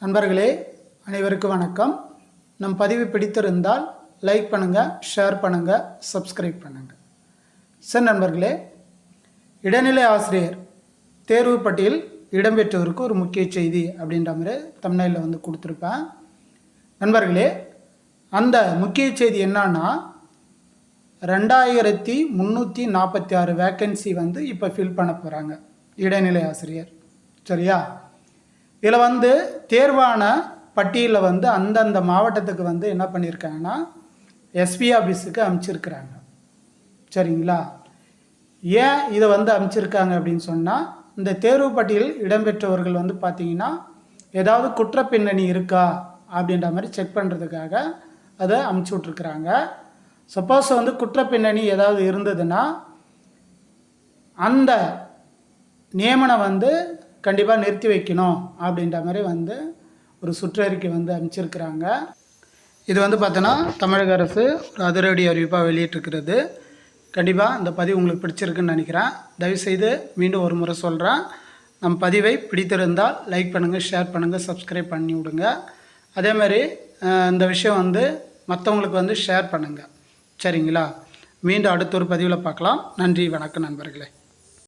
நண்பர்களே அனைவருக்கும் வணக்கம். நம் பதிவு பிடித்திருந்தால் லைக் பண்ணுங்கள், ஷேர் பண்ணுங்கள், சப்ஸ்கிரைப் பண்ணுங்கள். சரி நண்பர்களே, இடைநிலை ஆசிரியர் தேர்வு பட்டியல் இடம்பெற்றவருக்கு ஒரு முக்கிய செய்தி அப்படின்ற மாதிரி தம்ப்நெயிலில் வந்து கொடுத்துருப்பேன். நண்பர்களே, அந்த முக்கிய செய்தி என்னன்னா 2346 வேக்கன்சி வந்து இப்போ ஃபில் பண்ண போகிறாங்க இடைநிலை ஆசிரியர். சரியா? இதில் வந்து தேர்வான பட்டியலில் வந்து அந்தந்த மாவட்டத்துக்கு வந்து என்ன பண்ணியிருக்காங்கன்னா எஸ்பி ஆஃபீஸுக்கு அனுப்பிச்சிருக்கிறாங்க. சரிங்களா? ஏன் இதை வந்து அனுப்பிச்சிருக்காங்க அப்படின்னு சொன்னால், இந்த தேர்வு பட்டியல் இடம்பெற்றவர்கள் வந்து பார்த்திங்கன்னா ஏதாவது குற்ற பின்னணி இருக்கா அப்படின்ற மாதிரி செக் பண்ணுறதுக்காக அதை அனுப்பிச்சி விட்ருக்குறாங்க. சப்போஸ் வந்து குற்ற பின்னணி ஏதாவது இருந்ததுன்னா அந்த நியமனம் வந்து கண்டிப்பாக நிறுத்தி வைக்கணும் அப்படின்ற மாதிரி வந்து ஒரு சுற்றறிக்கை வந்து அனுப்பிச்சிருக்கிறாங்க. இது வந்து பார்த்தோன்னா தமிழக அரசு ஒரு அதிரடி அறிவிப்பாக வெளியிட்டிருக்கிறது. கண்டிப்பாக இந்த பதிவு உங்களுக்கு பிடிச்சிருக்குன்னு நினைக்கிறேன். தயவுசெய்து மீண்டும் ஒரு முறை சொல்கிறேன், நம் பதிவை பிடித்திருந்தால் லைக் பண்ணுங்கள், ஷேர் பண்ணுங்கள், சப்ஸ்கிரைப் பண்ணி விடுங்க. அதேமாதிரி இந்த விஷயம் வந்து மற்றவங்களுக்கு வந்து ஷேர் பண்ணுங்கள். சரிங்களா? மீண்டும் அடுத்த ஒரு பதிவில் பார்க்கலாம். நன்றி, வணக்கம் நண்பர்களே.